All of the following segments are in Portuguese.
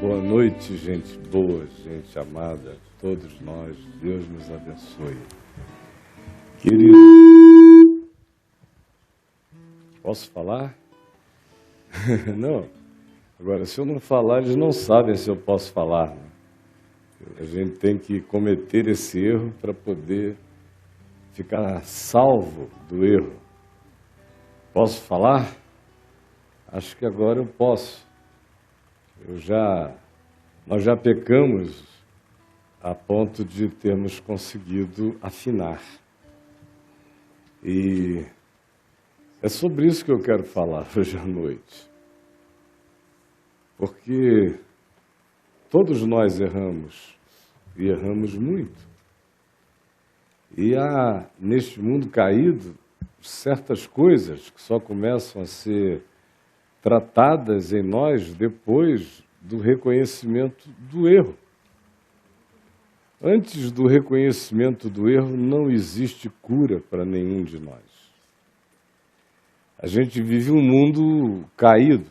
Boa noite, gente boa, gente amada, todos nós, Deus nos abençoe. Queridos, posso falar? Não. Agora, se eu não falar, eles não sabem se eu posso falar, né? A gente tem que cometer esse erro para poder ficar salvo do erro. Posso falar? Acho que agora eu posso. Nós já pecamos a ponto de termos conseguido afinar. E é sobre isso que eu quero falar hoje à noite. Porque todos nós erramos, e erramos muito. E há, neste mundo caído, certas coisas que só começam a ser tratadas em nós depois do reconhecimento do erro. Antes do reconhecimento do erro, não existe cura para nenhum de nós. A gente vive um mundo caído,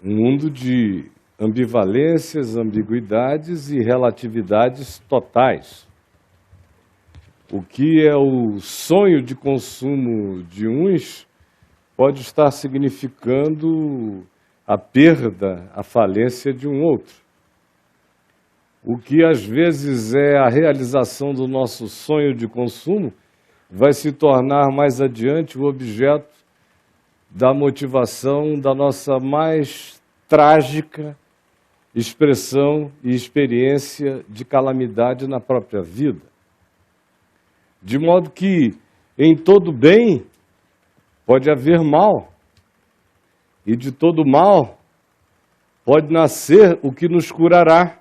um mundo de ambivalências, ambiguidades e relatividades totais. O que é o sonho de consumo de uns pode estar significando a perda, a falência de um outro. O que às vezes é a realização do nosso sonho de consumo vai se tornar mais adiante o objeto da motivação da nossa mais trágica expressão e experiência de calamidade na própria vida. De modo que em todo bem pode haver mal, e de todo mal pode nascer o que nos curará,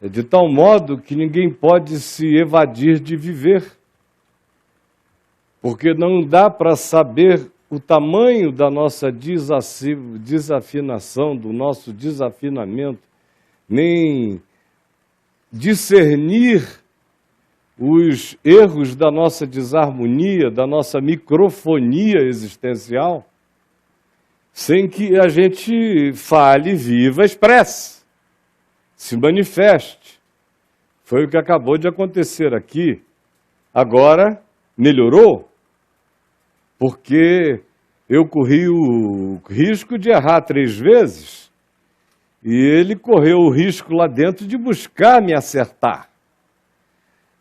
de tal modo que ninguém pode se evadir de viver, porque não dá para saber o tamanho da nossa desafinação, do nosso desafinamento, nem discernir os erros da nossa desarmonia, da nossa microfonia existencial, sem que a gente fale, viva, expresse, se manifeste. Foi o que acabou de acontecer aqui. Agora, melhorou, porque eu corri o risco de errar 3 vezes e ele correu o risco lá dentro de buscar me acertar.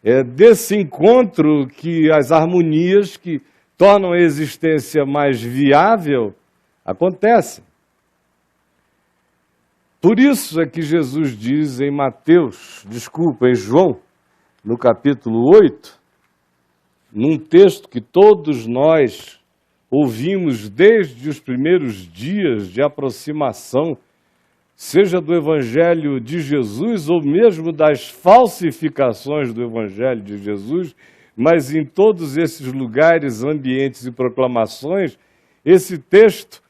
É desse encontro que as harmonias que tornam a existência mais viável acontecem. Por isso é que Jesus diz em em João, no capítulo 8, num texto que todos nós ouvimos desde os primeiros dias de aproximação, seja do Evangelho de Jesus ou mesmo das falsificações do Evangelho de Jesus, mas em todos esses lugares, ambientes e proclamações, esse texto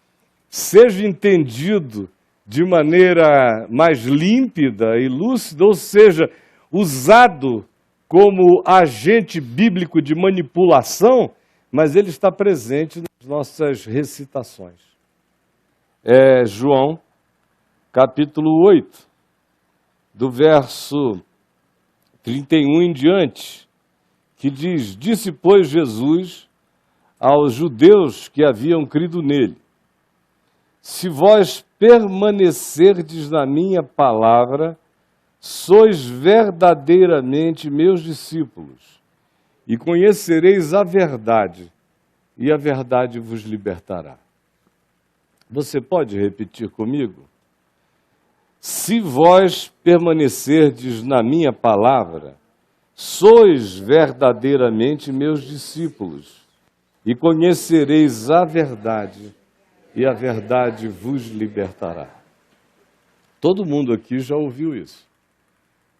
seja entendido de maneira mais límpida e lúcida, ou seja, usado como agente bíblico de manipulação, mas ele está presente nas nossas recitações. É João, capítulo 8, do verso 31 em diante, que diz: Disse, pois, Jesus aos judeus que haviam crido nele: Se vós permanecerdes na minha palavra, sois verdadeiramente meus discípulos, e conhecereis a verdade, e a verdade vos libertará. Você pode repetir comigo? Se vós permanecerdes na minha palavra, sois verdadeiramente meus discípulos, e conhecereis a verdade, e a verdade vos libertará. Todo mundo aqui já ouviu isso.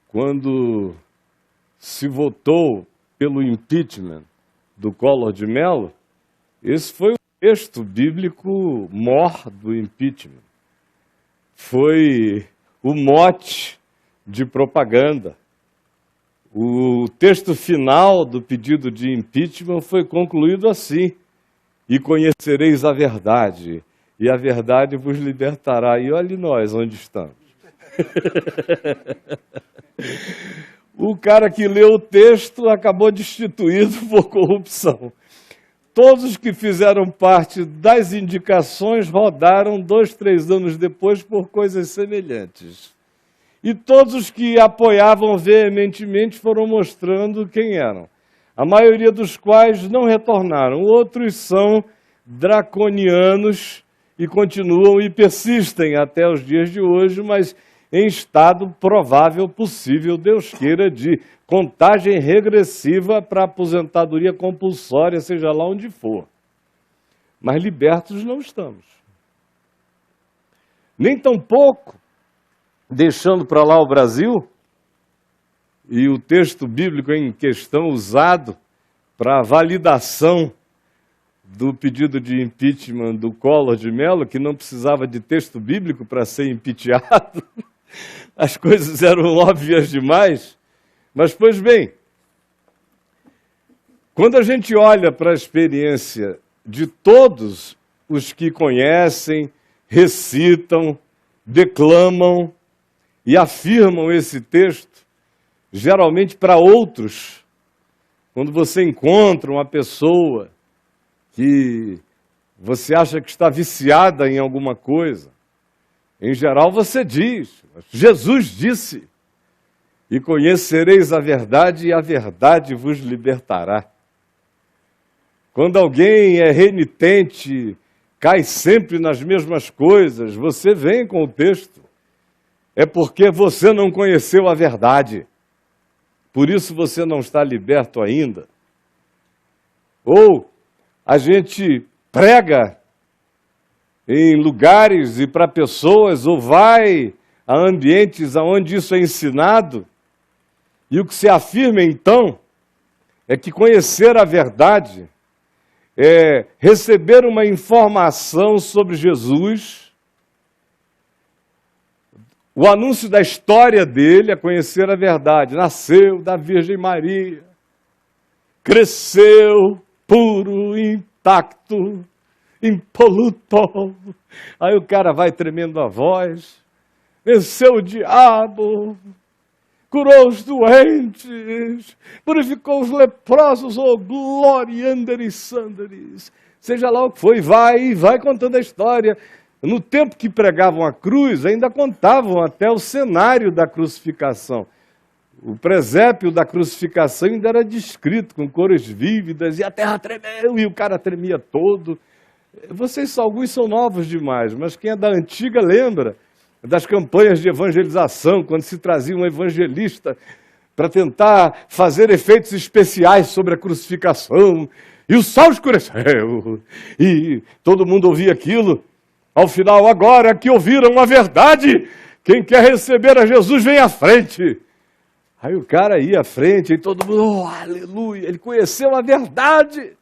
Quando se votou pelo impeachment do Collor de Mello, esse foi o texto bíblico mor do impeachment. Foi o mote de propaganda. O texto final do pedido de impeachment foi concluído assim: e conhecereis a verdade, e a verdade vos libertará. E olhe nós onde estamos. O cara que leu o texto acabou destituído por corrupção. Todos os que fizeram parte das indicações rodaram 2, 3 anos depois por coisas semelhantes. E todos os que apoiavam veementemente foram mostrando quem eram. A maioria dos quais não retornaram. Outros são draconianos e continuam e persistem até os dias de hoje, mas em estado provável, possível, Deus queira, de contagem regressiva para aposentadoria compulsória, seja lá onde for. Mas libertos não estamos. Nem tampouco, deixando para lá o Brasil, e o texto bíblico em questão usado para validação do pedido de impeachment do Collor de Mello, que não precisava de texto bíblico para ser impeachado, as coisas eram óbvias demais. Mas, pois bem, quando a gente olha para a experiência de todos os que conhecem, recitam, declamam e afirmam esse texto, geralmente para outros, quando você encontra uma pessoa que você acha que está viciada em alguma coisa, em geral você diz, Jesus disse, e conhecereis a verdade e a verdade vos libertará. Quando alguém é renitente, cai sempre nas mesmas coisas, você vem com o texto. É porque você não conheceu a verdade. Por isso você não está liberto ainda. Ou a gente prega em lugares e para pessoas, ou vai a ambientes onde isso é ensinado, e o que se afirma então é que conhecer a verdade é receber uma informação sobre Jesus, o anúncio da história dele é conhecer a verdade. Nasceu da Virgem Maria, cresceu puro, intacto, impoluto. Aí o cara vai tremendo a voz, venceu o diabo, curou os doentes, purificou os leprosos, oh glória, anderes, sanderes. Seja lá o que foi, e vai contando a história. No tempo que pregavam a cruz, ainda contavam até o cenário da crucificação. O presépio da crucificação ainda era descrito com cores vívidas, e a terra tremeu, e o cara tremia todo. Alguns são novos demais, mas quem é da antiga lembra das campanhas de evangelização, quando se trazia um evangelista para tentar fazer efeitos especiais sobre a crucificação, e o sol escureceu, e todo mundo ouvia aquilo. Ao final, agora que ouviram a verdade, quem quer receber a Jesus vem à frente. Aí o cara ia à frente e todo mundo, oh, aleluia, ele conheceu a verdade.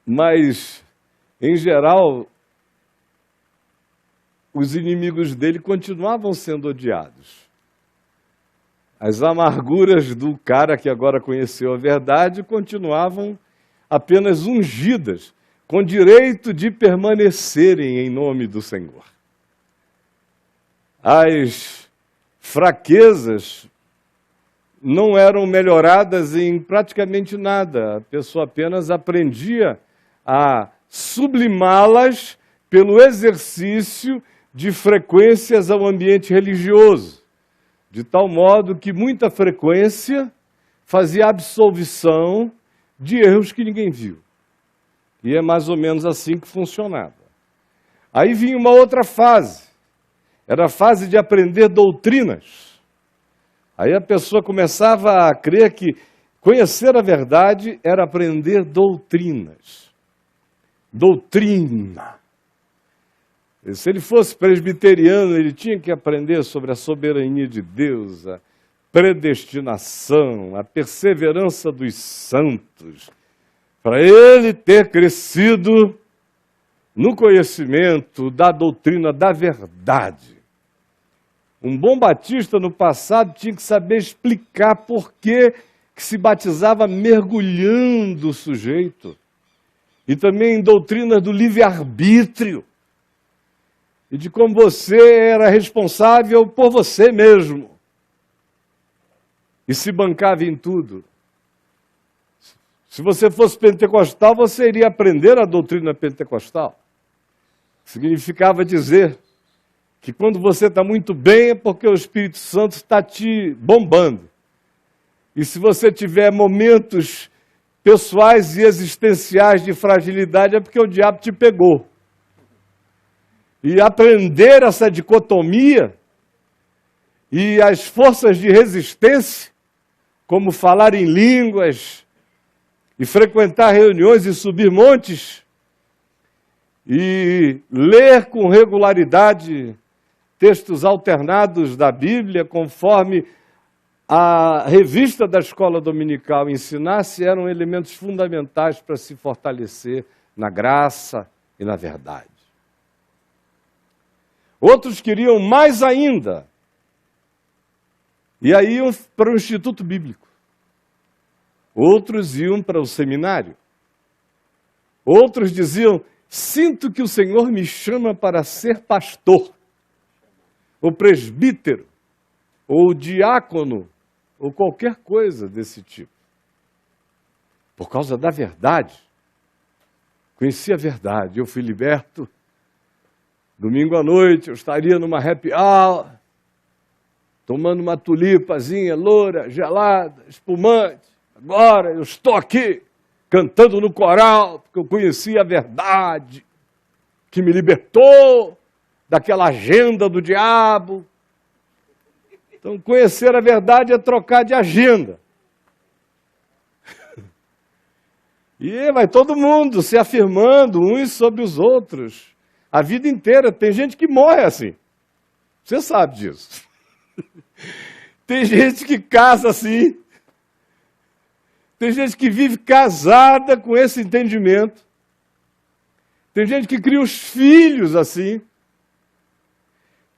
Mas, em geral, os inimigos dele continuavam sendo odiados. As amarguras do cara que agora conheceu a verdade continuavam apenas ungidas, com direito de permanecerem em nome do Senhor. As fraquezas não eram melhoradas em praticamente nada. A pessoa apenas aprendia a sublimá-las pelo exercício de frequências ao ambiente religioso, de tal modo que muita frequência fazia absolvição de erros que ninguém viu. E é mais ou menos assim que funcionava. Aí vinha uma outra fase, era a fase de aprender doutrinas. Aí a pessoa começava a crer que conhecer a verdade era aprender doutrinas. Doutrina. Se ele fosse presbiteriano, ele tinha que aprender sobre a soberania de Deus, a predestinação, a perseverança dos santos, para ele ter crescido no conhecimento da doutrina da verdade. Um bom batista no passado tinha que saber explicar por que que se batizava mergulhando o sujeito, e também em doutrinas do livre-arbítrio, e de como você era responsável por você mesmo, e se bancava em tudo. Se você fosse pentecostal, você iria aprender a doutrina pentecostal. Significava dizer que quando você está muito bem é porque o Espírito Santo está te bombando. E se você tiver momentos pessoais e existenciais de fragilidade é porque o diabo te pegou. E aprender essa dicotomia e as forças de resistência, como falar em línguas, e frequentar reuniões e subir montes, e ler com regularidade textos alternados da Bíblia, conforme a revista da escola dominical ensinasse, eram elementos fundamentais para se fortalecer na graça e na verdade. Outros queriam mais ainda, e aí iam para o Instituto Bíblico. Outros iam para o seminário. Outros diziam, sinto que o Senhor me chama para ser pastor, ou presbítero, ou diácono, ou qualquer coisa desse tipo. Por causa da verdade. Conheci a verdade, eu fui liberto. Domingo à noite eu estaria numa happy hour, tomando uma tulipazinha loura, gelada, espumante. Agora eu estou aqui, cantando no coral, porque eu conheci a verdade, que me libertou daquela agenda do diabo. Então, conhecer a verdade é trocar de agenda. E vai todo mundo se afirmando uns sobre os outros, a vida inteira. Tem gente que morre assim, você sabe disso. Tem gente que casa assim. Tem gente que vive casada com esse entendimento. Tem gente que cria os filhos assim.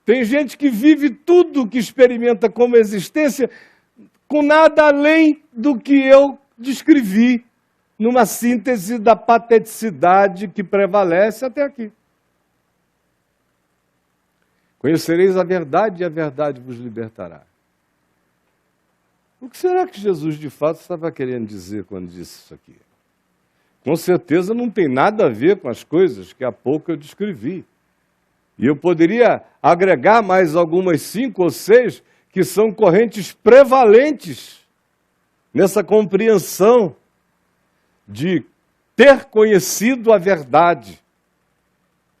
Tem gente que vive tudo que experimenta como existência com nada além do que eu descrevi numa síntese da pateticidade que prevalece até aqui. Conhecereis a verdade e a verdade vos libertará. O que será que Jesus de fato estava querendo dizer quando disse isso aqui? Com certeza não tem nada a ver com as coisas que há pouco eu descrevi. E eu poderia agregar mais algumas 5 ou 6 que são correntes prevalentes nessa compreensão de ter conhecido a verdade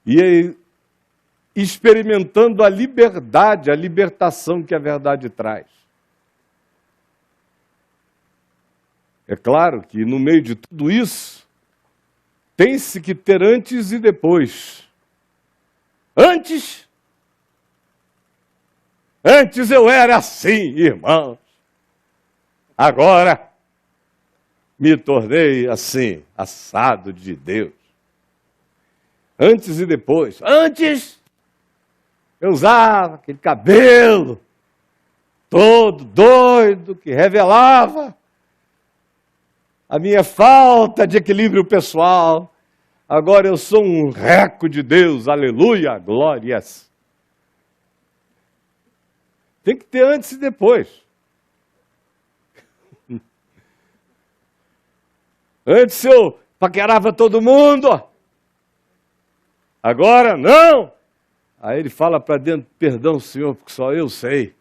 e experimentando a liberdade, a libertação que a verdade traz. É claro que no meio de tudo isso, tem-se que ter antes e depois. Antes eu era assim, irmãos. Agora me tornei assim, assado de Deus. Antes e depois. Antes eu usava aquele cabelo todo doido que revelava a minha falta de equilíbrio pessoal. Agora eu sou um reco de Deus, aleluia, glórias. Tem que ter antes e depois. Antes eu paquerava todo mundo, agora não. Aí ele fala para dentro, perdão, Senhor, porque só eu sei.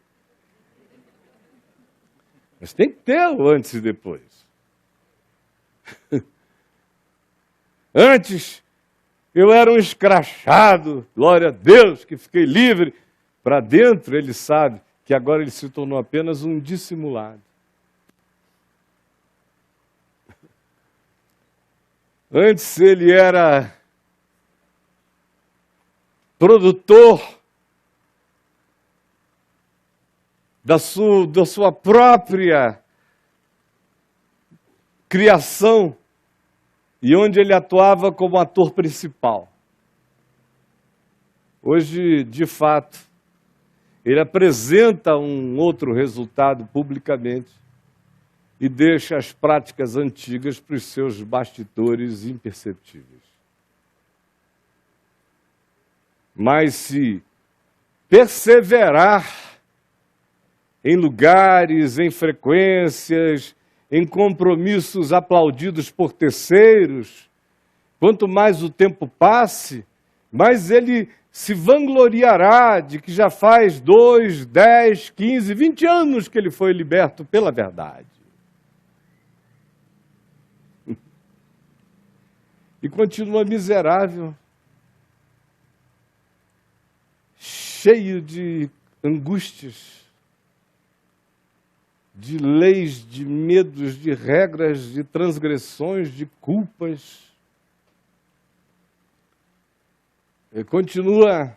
Mas tem que ter o antes e depois. Antes, eu era um escrachado, glória a Deus, que fiquei livre. Para dentro, ele sabe que agora ele se tornou apenas um dissimulado. Antes ele era produtor da sua própria criação, e onde ele atuava como ator principal. Hoje, de fato, ele apresenta um outro resultado publicamente, e deixa as práticas antigas para os seus bastidores imperceptíveis. Mas se perseverar em lugares, em frequências, em compromissos aplaudidos por terceiros, quanto mais o tempo passe, mais ele se vangloriará de que já faz 2, 10, 15, 20 anos que ele foi liberto pela verdade. E continua miserável, cheio de angústias, de leis, de medos, de regras, de transgressões, de culpas. Ele continua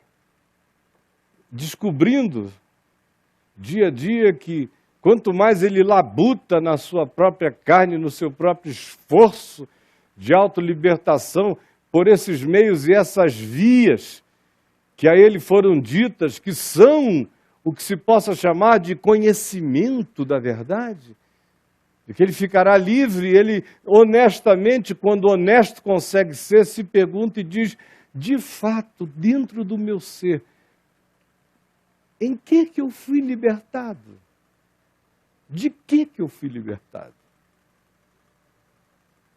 descobrindo dia a dia que quanto mais ele labuta na sua própria carne, no seu próprio esforço de autolibertação por esses meios e essas vias que a ele foram ditas, que são o que se possa chamar de conhecimento da verdade, de que ele ficará livre, ele honestamente, quando honesto consegue ser, se pergunta e diz, de fato, dentro do meu ser, em que eu fui libertado? De que eu fui libertado?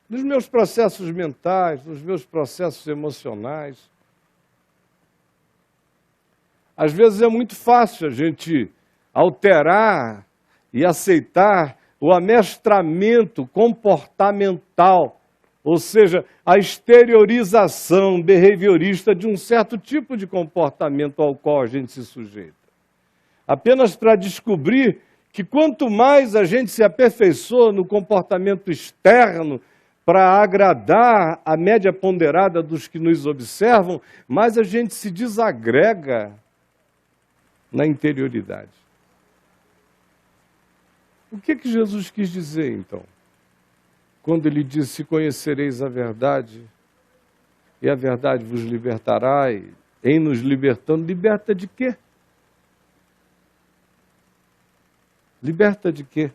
Nos meus processos mentais, nos meus processos emocionais. Às vezes é muito fácil a gente alterar e aceitar o amestramento comportamental, ou seja, a exteriorização behaviorista de um certo tipo de comportamento ao qual a gente se sujeita. Apenas para descobrir que quanto mais a gente se aperfeiçoa no comportamento externo para agradar a média ponderada dos que nos observam, mais a gente se desagrega na interioridade. O que Jesus quis dizer, então? Quando ele disse, conhecereis a verdade, e a verdade vos libertará, e em nos libertando, liberta de quê? Liberta de quê?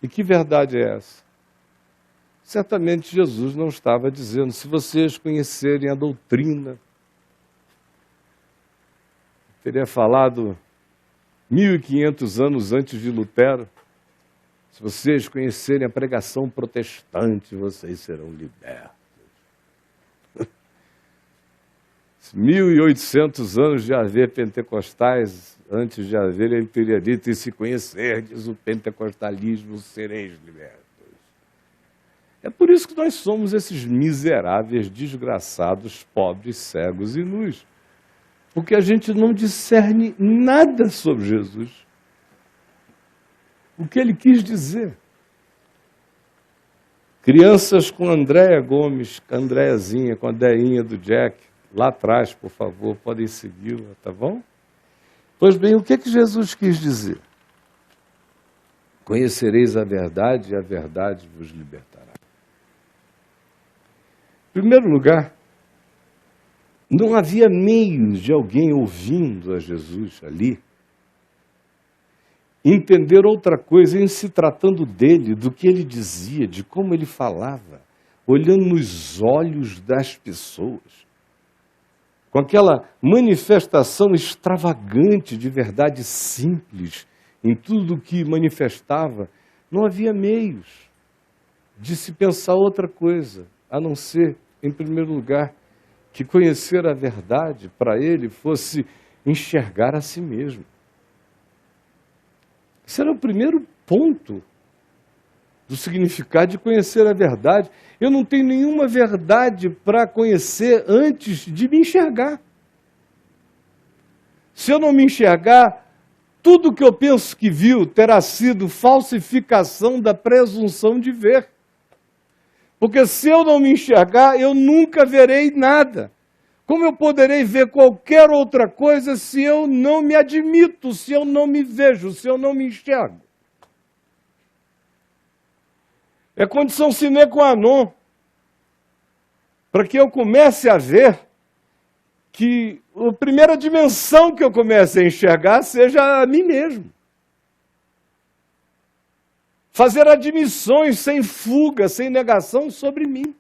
E que verdade é essa? Certamente Jesus não estava dizendo, se vocês conhecerem a doutrina, teria falado 1500 anos antes de Lutero, se vocês conhecerem a pregação protestante, vocês serão libertos. 1800 anos de haver pentecostais, antes de haver, ele teria dito, e se conhecerdes o pentecostalismo, sereis libertos. É por isso que nós somos esses miseráveis, desgraçados, pobres, cegos e nus. Porque a gente não discerne nada sobre Jesus. O que ele quis dizer. Crianças com Andréia Gomes, com a Andréazinha, com a Deinha do Jack, lá atrás, por favor, podem segui-la, tá bom? Pois bem, o que Jesus quis dizer? Conhecereis a verdade e a verdade vos libertará. Em primeiro lugar, não havia meios de alguém ouvindo a Jesus ali entender outra coisa em se tratando dele, do que ele dizia, de como ele falava, olhando nos olhos das pessoas, com aquela manifestação extravagante de verdade simples em tudo o que manifestava. Não havia meios de se pensar outra coisa, a não ser, em primeiro lugar, que conhecer a verdade para ele fosse enxergar a si mesmo. Esse era o primeiro ponto do significado de conhecer a verdade. Eu não tenho nenhuma verdade para conhecer antes de me enxergar. Se eu não me enxergar, tudo que eu penso que viu terá sido falsificação da presunção de ver. Porque se eu não me enxergar, eu nunca verei nada. Como eu poderei ver qualquer outra coisa se eu não me admito, se eu não me vejo, se eu não me enxergo? É condição sine qua non para que eu comece a ver que a primeira dimensão que eu comece a enxergar seja a mim mesmo. fazer admissões sem fuga, sem negação sobre mim.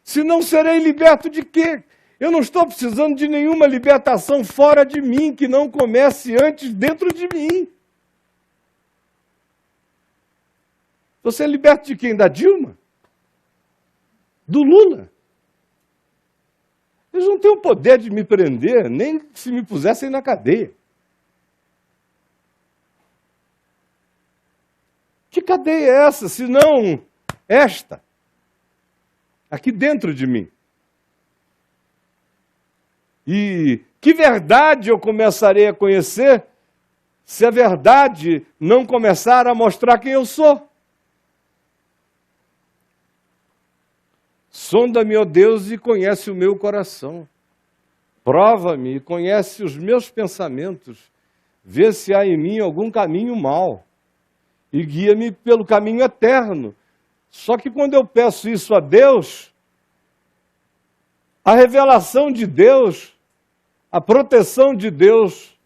Senão serei liberto de quê? Eu não estou precisando de nenhuma libertação fora de mim, que não comece antes dentro de mim. Você é liberto de quem? Da Dilma? Do Lula? Eles não têm o poder de me prender, nem se me pusessem na cadeia. Que cadeia é essa, se não esta? Aqui dentro de mim. E que verdade eu começarei a conhecer se a verdade não começar a mostrar quem eu sou? Sonda-me, ó Deus, e conhece o meu coração. Prova-me e conhece os meus pensamentos. Vê se há em mim algum caminho mau. E guia-me pelo caminho eterno. Só que quando eu peço isso a Deus, a revelação de Deus, a proteção de Deus,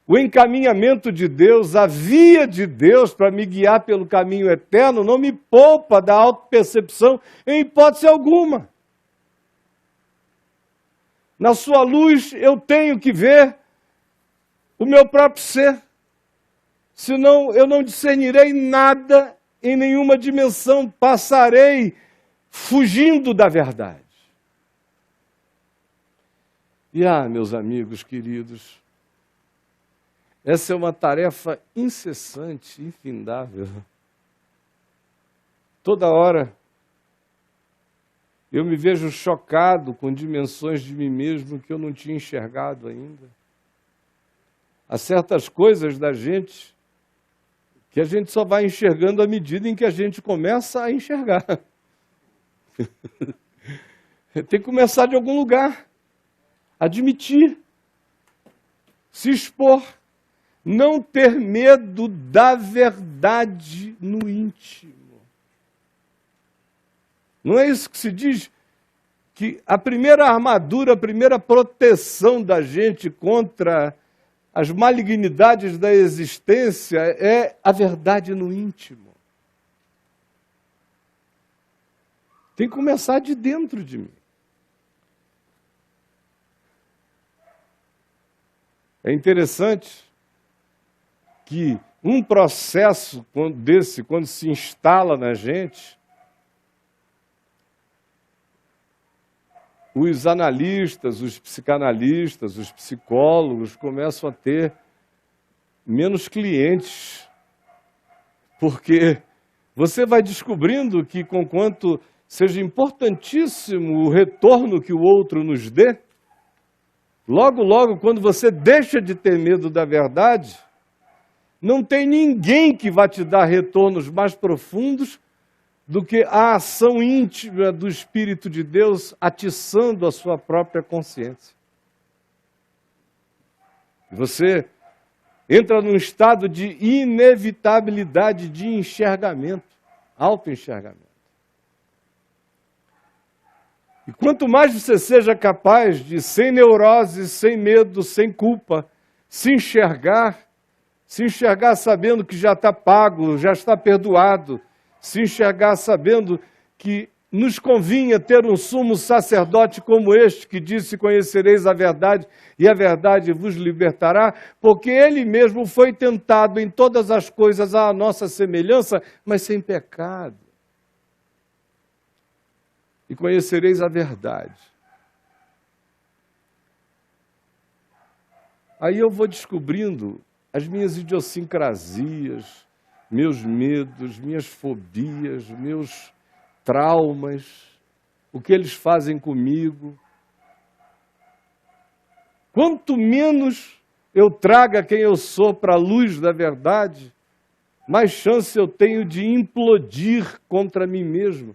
o encaminhamento de Deus, a via de Deus para me guiar pelo caminho eterno, não me poupa da autopercepção em hipótese alguma. Na sua luz eu tenho que ver o meu próprio ser. Senão eu não discernirei nada em nenhuma dimensão, passarei fugindo da verdade. E meus amigos queridos, essa é uma tarefa incessante, infindável. Toda hora eu me vejo chocado com dimensões de mim mesmo que eu não tinha enxergado ainda. Há certas coisas da gente que a gente só vai enxergando à medida em que a gente começa a enxergar. Tem que começar de algum lugar. Admitir. Se expor. Não ter medo da verdade no íntimo. Não é isso que se diz? Que a primeira armadura, a primeira proteção da gente contra as malignidades da existência é a verdade no íntimo. Tem que começar de dentro de mim. É interessante que um processo desse, quando se instala na gente, os analistas, os psicanalistas, os psicólogos começam a ter menos clientes, porque você vai descobrindo que, conquanto seja importantíssimo o retorno que o outro nos dê, logo, logo, quando você deixa de ter medo da verdade, não tem ninguém que vá te dar retornos mais profundos do que a ação íntima do Espírito de Deus atiçando a sua própria consciência. Você entra num estado de inevitabilidade de enxergamento, autoenxergamento. E quanto mais você seja capaz de, sem neurose, sem medo, sem culpa, se enxergar sabendo que já está pago, já está perdoado, se enxergar sabendo que nos convinha ter um sumo sacerdote como este, que disse: conhecereis a verdade e a verdade vos libertará, porque ele mesmo foi tentado em todas as coisas à nossa semelhança, mas sem pecado. E conhecereis a verdade. Aí eu vou descobrindo as minhas idiosincrasias, meus medos, minhas fobias, meus traumas, o que eles fazem comigo. Quanto menos eu traga quem eu sou para a luz da verdade, mais chance eu tenho de implodir contra mim mesmo.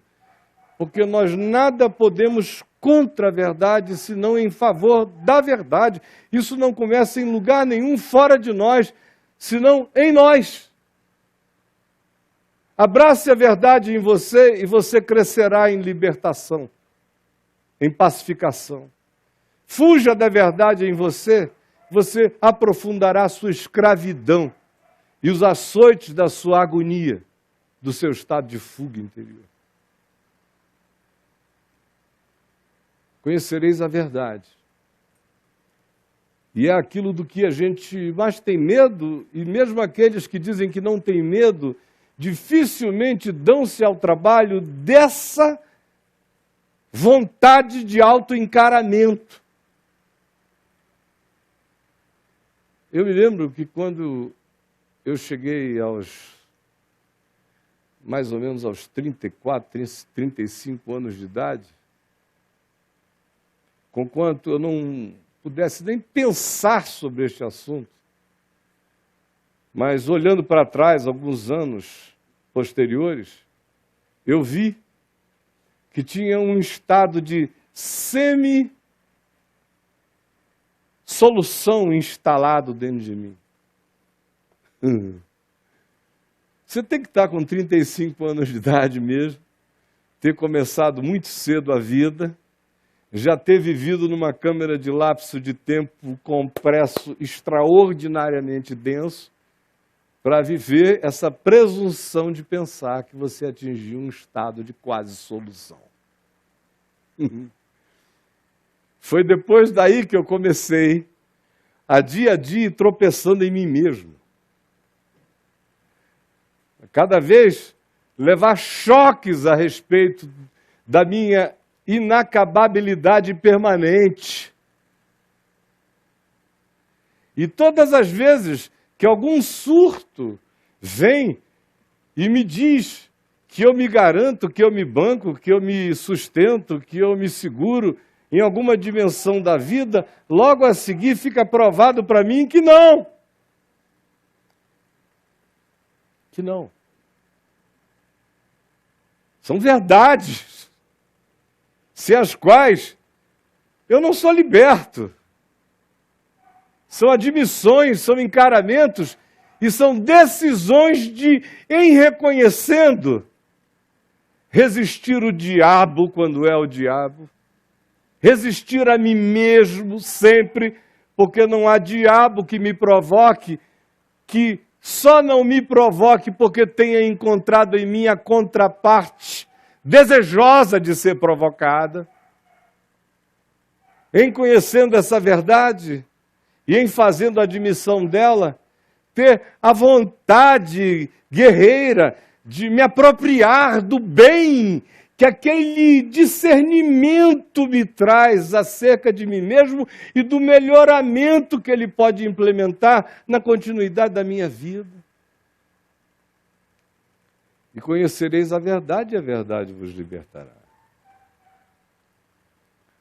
Porque nós nada podemos contra a verdade, senão em favor da verdade. Isso não começa em lugar nenhum fora de nós, senão em nós. Abrace a verdade em você e você crescerá em libertação, em pacificação. Fuja da verdade em você, você aprofundará a sua escravidão. e os açoites da sua agonia, do seu estado de fuga interior. Conhecereis a verdade. E é aquilo do que a gente mais tem medo, e mesmo aqueles que dizem que não têm medo, dificilmente dão-se ao trabalho dessa vontade de autoencaramento. Eu me lembro que quando eu cheguei mais ou menos aos 34, 35 anos de idade, conquanto eu não pudesse nem pensar sobre este assunto, mas olhando para trás, alguns anos posteriores, eu vi que tinha um estado de solução instalado dentro de mim. Você tem que estar com 35 anos de idade mesmo, ter começado muito cedo a vida, já ter vivido numa câmara de lapso de tempo compresso extraordinariamente denso, para viver essa presunção de pensar que você atingiu um estado de quase solução. Foi depois daí que eu comecei a dia tropeçando em mim mesmo. Cada vez levar choques a respeito da minha inacababilidade permanente. E todas as vezes que algum surto vem e me diz que eu me garanto, que eu me banco, que eu me sustento, que eu me seguro em alguma dimensão da vida, logo a seguir fica provado para mim que não. Que não. São verdades, sem as quais eu não sou liberto. São admissões, são encaramentos e são decisões de, em reconhecendo, resistir o diabo quando é o diabo, resistir a mim mesmo sempre, porque não há diabo que me provoque, que só não me provoque porque tenha encontrado em mim a contraparte desejosa de ser provocada. Em conhecendo essa verdade e em fazendo a admissão dela, ter a vontade guerreira de me apropriar do bem que aquele discernimento me traz acerca de mim mesmo e do melhoramento que ele pode implementar na continuidade da minha vida. E conhecereis a verdade vos libertará.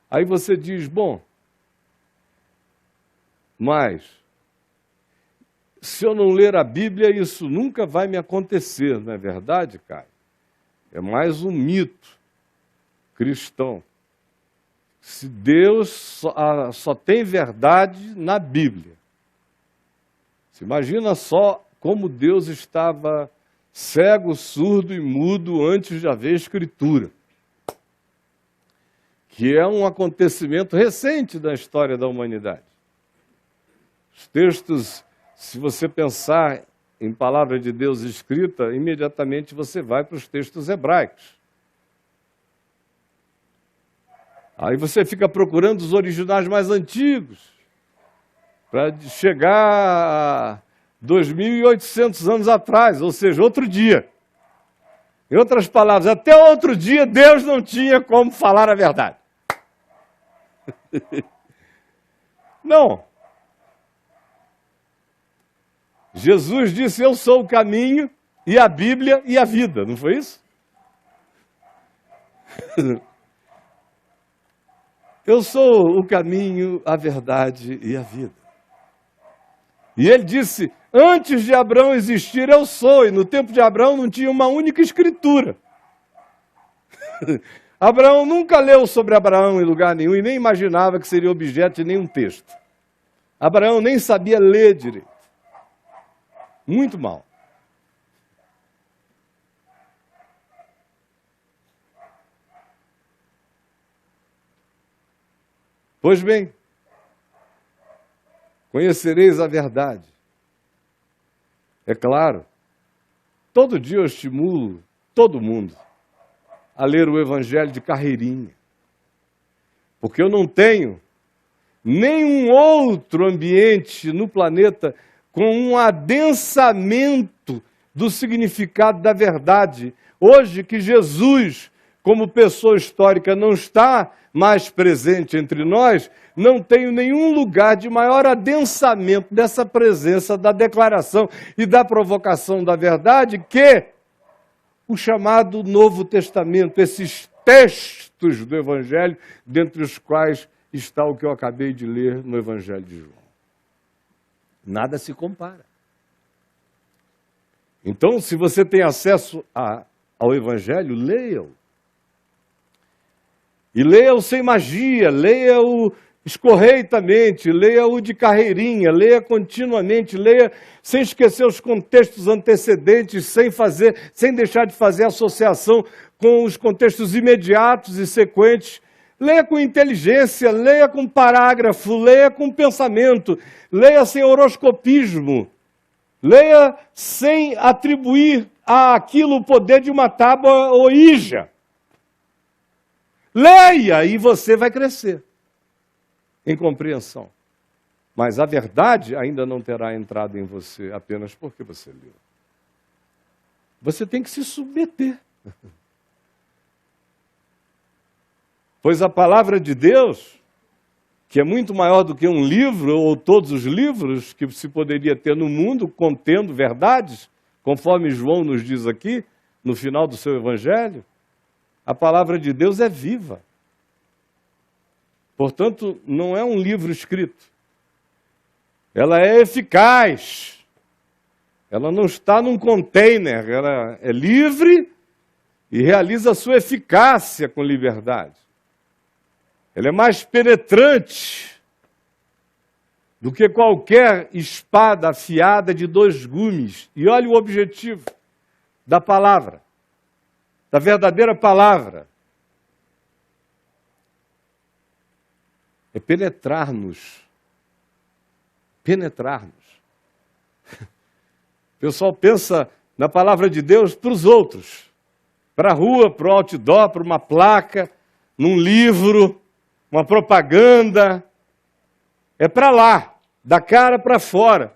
Aí você diz, bom, mas se eu não ler a Bíblia, isso nunca vai me acontecer, não é verdade, Caio? É mais um mito cristão. Se Deus só tem verdade na Bíblia. Você imagina só como Deus estava cego, surdo e mudo antes de haver Escritura. Que é um acontecimento recente da história da humanidade. Os textos, se você pensar em palavra de Deus escrita, imediatamente você vai para os textos hebraicos. Aí você fica procurando os originais mais antigos, para chegar a 2.800 anos atrás, ou seja, outro dia. Em outras palavras, até outro dia Deus não tinha como falar a verdade. Não. Jesus disse, eu sou o caminho e a Bíblia e a vida, não foi isso? Eu sou o caminho, a verdade e a vida. E ele disse, antes de Abraão existir, eu sou. E no tempo de Abraão não tinha uma única escritura. Abraão nunca leu sobre Abraão em lugar nenhum e nem imaginava que seria objeto de nenhum texto. Abraão nem sabia ler direito. Muito mal. Pois bem, conhecereis a verdade, É claro, todo dia eu estimulo todo mundo a ler o Evangelho de carreirinha. Porque eu não tenho nenhum outro ambiente no planeta com um adensamento do significado da verdade. Hoje que Jesus, como pessoa histórica, não está mais presente entre nós, não tenho nenhum lugar de maior adensamento dessa presença, da declaração e da provocação da verdade que o chamado Novo Testamento, esses textos do Evangelho, dentre os quais está o que eu acabei de ler no Evangelho de João. Nada se compara. Então, se você tem acesso ao Evangelho, leia-o. E leia-o sem magia, leia-o escorreitamente, leia-o de carreirinha, leia continuamente, leia sem esquecer os contextos antecedentes, sem deixar de fazer associação com os contextos imediatos e sequentes. Leia com inteligência, leia com parágrafo, leia com pensamento, leia sem horoscopismo, leia sem atribuir àquilo o poder de uma tábua ouija. Leia e você vai crescer em compreensão. Mas a verdade ainda não terá entrado em você apenas porque você leu. Você tem que se submeter. Pois a palavra de Deus, que é muito maior do que um livro ou todos os livros que se poderia ter no mundo contendo verdades, conforme João nos diz aqui, no final do seu evangelho, a palavra de Deus é viva. Portanto, não é um livro escrito. Ela é eficaz. Ela não está num container. Ela é livre e realiza a sua eficácia com liberdade. Ela é mais penetrante do que qualquer espada afiada de 2 gumes. E olha o objetivo da palavra, da verdadeira palavra. É penetrar-nos. Penetrar-nos. O pessoal pensa na palavra de Deus para os outros. Para a rua, para o outdoor, para uma placa, num livro, uma propaganda. É para lá, da cara para fora.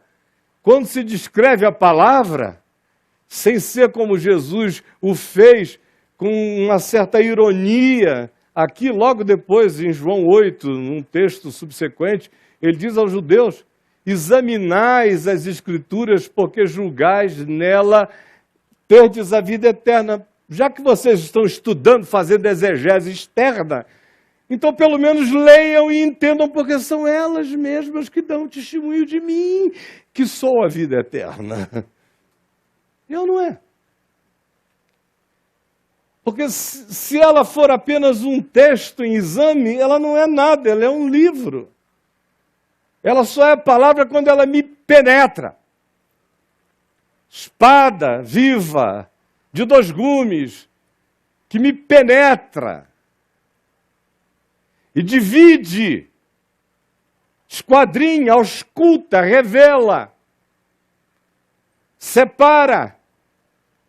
Quando se descreve a palavra, sem ser como Jesus o fez, com uma certa ironia, aqui logo depois, em João 8, num texto subsequente, ele diz aos judeus: examinais as Escrituras, porque julgais nela terdes a vida eterna. Já que vocês estão estudando, fazendo exegese externa, então pelo menos leiam e entendam, porque são elas mesmas que dão testemunho de mim, que sou a vida eterna. Eu não é. Porque se ela for apenas um texto em exame, ela não é nada, ela é um livro. Ela só é palavra quando ela me penetra. Espada viva, de 2 gumes, que me penetra. E divide, esquadrinha, ausculta, revela, separa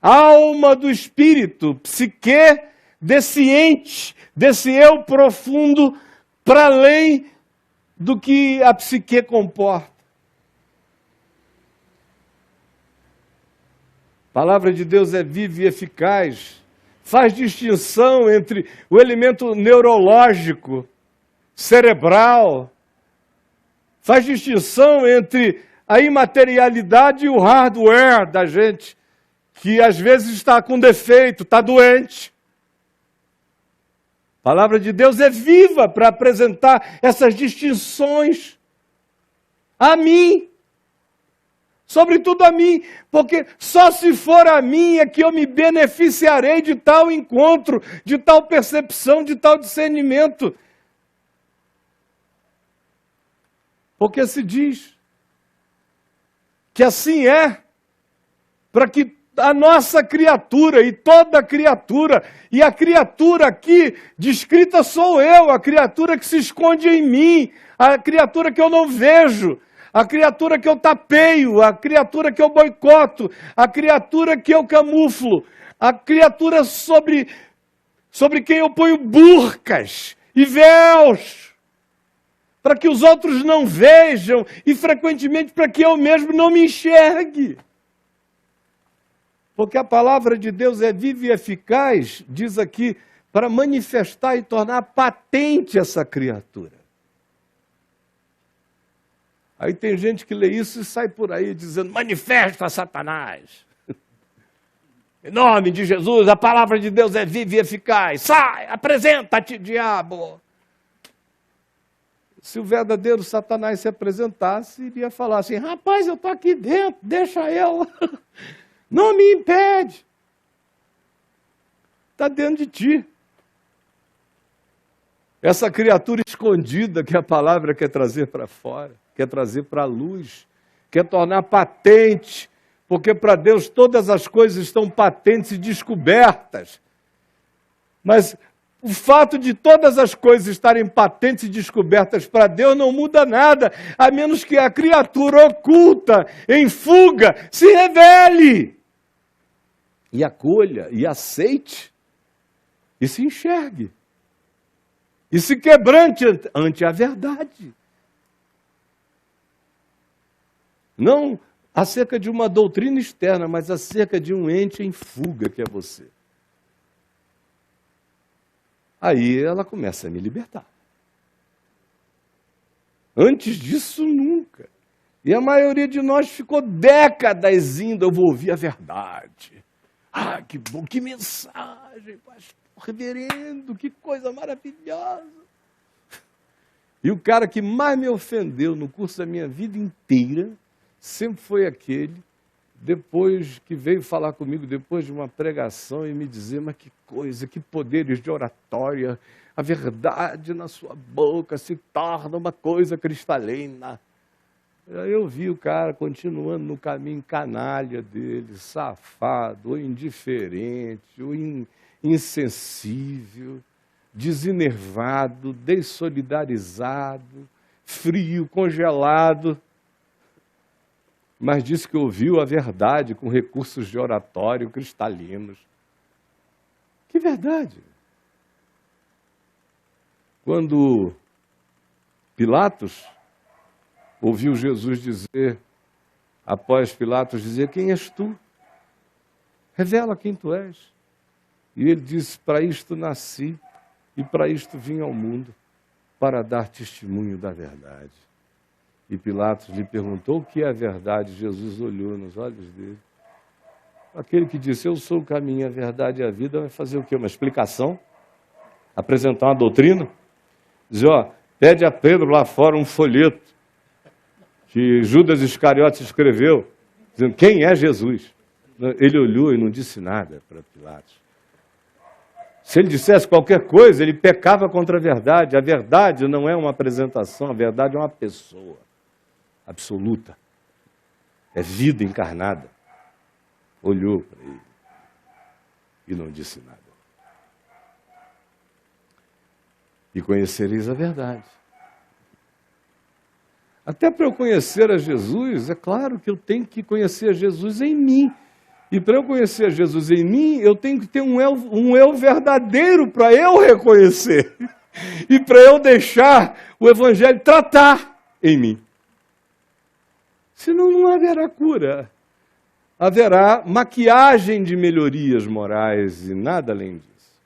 a alma do espírito, psique desse ente, desse eu profundo, para além do que a psique comporta. A palavra de Deus é viva e eficaz, faz distinção entre o elemento neurológico, cerebral, faz distinção entre a imaterialidade e o hardware da gente, que às vezes está com defeito, está doente. A palavra de Deus é viva para apresentar essas distinções a mim, sobretudo a mim, porque só se for a mim é que eu me beneficiarei de tal encontro, de tal percepção, de tal discernimento. Porque se diz que assim é, para que a nossa criatura e toda criatura, e a criatura aqui descrita sou eu, a criatura que se esconde em mim, a criatura que eu não vejo, a criatura que eu tapeio, a criatura que eu boicoto, a criatura que eu camuflo, a criatura sobre quem eu ponho burcas e véus, para que os outros não vejam e, frequentemente, para que eu mesmo não me enxergue. Porque a palavra de Deus é viva e eficaz, diz aqui, para manifestar e tornar patente essa criatura. Aí tem gente que lê isso e sai por aí dizendo, manifesta Satanás. Em nome de Jesus, a palavra de Deus é viva e eficaz. Sai, apresenta-te, diabo. Se o verdadeiro Satanás se apresentasse, iria falar assim, rapaz, eu estou aqui dentro, deixa eu. Não me impede. Está dentro de ti. Essa criatura escondida que a palavra quer trazer para fora, quer trazer para a luz, quer tornar patente, porque para Deus todas as coisas estão patentes e descobertas. Mas o fato de todas as coisas estarem patentes e descobertas para Deus não muda nada, a menos que a criatura oculta, em fuga, se revele. E acolha, e aceite, e se enxergue. E se quebrante ante a verdade. Não acerca de uma doutrina externa, mas acerca de um ente em fuga que é você. Aí ela começa a me libertar. Antes disso, nunca. E a maioria de nós ficou décadas indo, eu vou ouvir a verdade. Ah, que bom, que mensagem, pastor, reverendo, que coisa maravilhosa. E o cara que mais me ofendeu no curso da minha vida inteira, sempre foi aquele, depois que veio falar comigo, depois de uma pregação, e me dizer, mas que coisa, que poderes de oratória, a verdade na sua boca se torna uma coisa cristalina. Aí eu vi o cara continuando no caminho canalha dele, safado, ou indiferente, ou insensível, desenervado, dessolidarizado, frio, congelado. Mas disse que ouviu a verdade com recursos de oratório cristalinos. Que verdade? Quando Pilatos ouviu Jesus dizer, após Pilatos dizer, quem és tu? Revela quem tu és. E ele disse, para isto nasci e para isto vim ao mundo, para dar testemunho da verdade. E Pilatos lhe perguntou o que é a verdade. Jesus olhou nos olhos dele. Aquele que disse, eu sou o caminho, a verdade e a vida, vai fazer o quê? Uma explicação? Apresentar uma doutrina? Dizer, ó, pede a Pedro lá fora um folheto que Judas Iscariotes escreveu, dizendo, quem é Jesus? Ele olhou e não disse nada para Pilatos. Se ele dissesse qualquer coisa, ele pecava contra a verdade. A verdade não é uma apresentação, a verdade é uma pessoa absoluta. É vida encarnada. Olhou para ele e não disse nada. E conhecereis a verdade. Até para eu conhecer a Jesus, é claro que eu tenho que conhecer a Jesus em mim. E para eu conhecer a Jesus em mim, eu tenho que ter um eu verdadeiro para eu reconhecer. E para eu deixar o Evangelho tratar em mim. Senão não haverá cura. Haverá maquiagem de melhorias morais e nada além disso.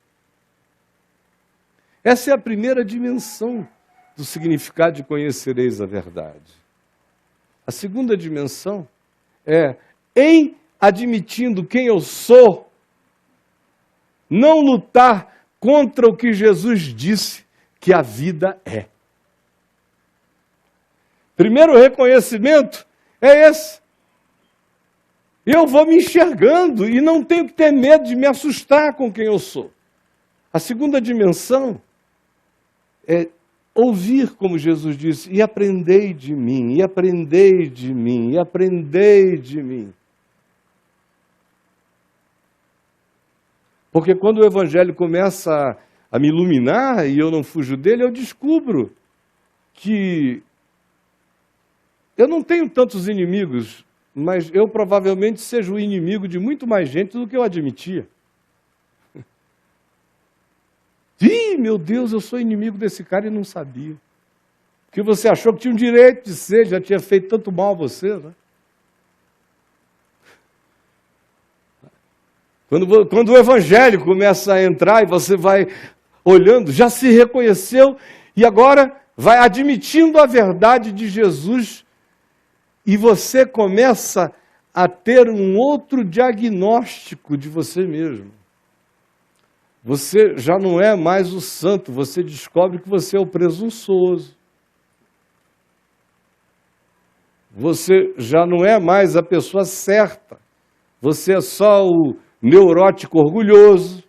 Essa é a primeira dimensão do significado de conhecereis a verdade. A segunda dimensão é, em admitindo quem eu sou, não lutar contra o que Jesus disse que a vida é. Primeiro reconhecimento é esse. Eu vou me enxergando e não tenho que ter medo de me assustar com quem eu sou. A segunda dimensão é ouvir, como Jesus disse, e aprendei de mim, e aprendei de mim, e aprendei de mim. Porque quando o Evangelho começa a me iluminar e eu não fujo dele, eu descubro que Eu não tenho tantos inimigos, mas eu provavelmente seja o inimigo de muito mais gente do que eu admitia. Ih, meu Deus, eu sou inimigo desse cara e não sabia. Porque você achou que tinha um direito de ser, já tinha feito tanto mal a você, né? Quando o evangelho começa a entrar e você vai olhando, já se reconheceu e agora vai admitindo a verdade de Jesus e você começa a ter um outro diagnóstico de você mesmo. Você já não é mais o santo, você descobre que você é o presunçoso. Você já não é mais a pessoa certa, você é só o neurótico orgulhoso.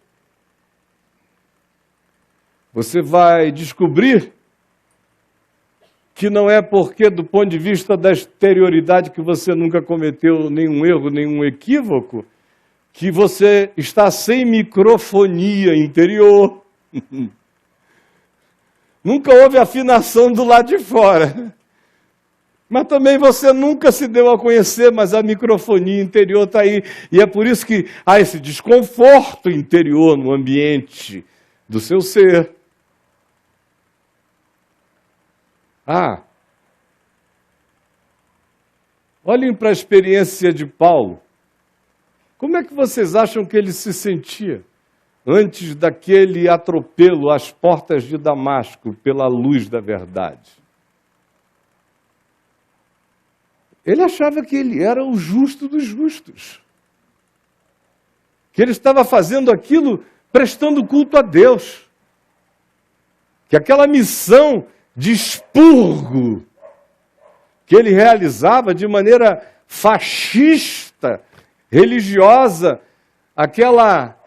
Você vai descobrir que não é porque, do ponto de vista da exterioridade, que você nunca cometeu nenhum erro, nenhum equívoco, que você está sem microfonia interior. Nunca houve afinação do lado de fora. Mas também você nunca se deu a conhecer, mas a microfonia interior está aí. E é por isso que há esse desconforto interior no ambiente do seu ser. Olhem para a experiência de Paulo. Como é que vocês acham que ele se sentia antes daquele atropelo às portas de Damasco pela luz da verdade? Ele achava que ele era o justo dos justos. Que ele estava fazendo aquilo prestando culto a Deus. Que aquela missão de expurgo que ele realizava de maneira fascista, religiosa, aquela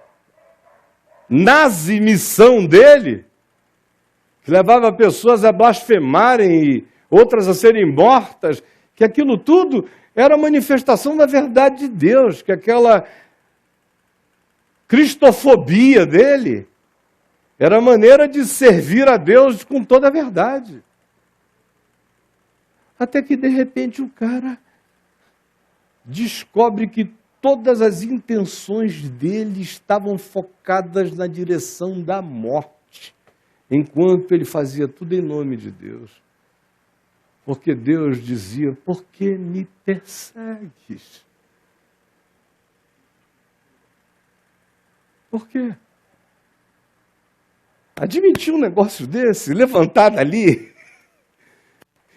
nazi-missão dele, que levava pessoas a blasfemarem e outras a serem mortas, que aquilo tudo era manifestação da verdade de Deus, que aquela cristofobia dele era a maneira de servir a Deus com toda a verdade. Até que, de repente, o cara descobre que todas as intenções dele estavam focadas na direção da morte, enquanto ele fazia tudo em nome de Deus. Porque Deus dizia: por que me persegues? Por quê? Admitir um negócio desse, levantar dali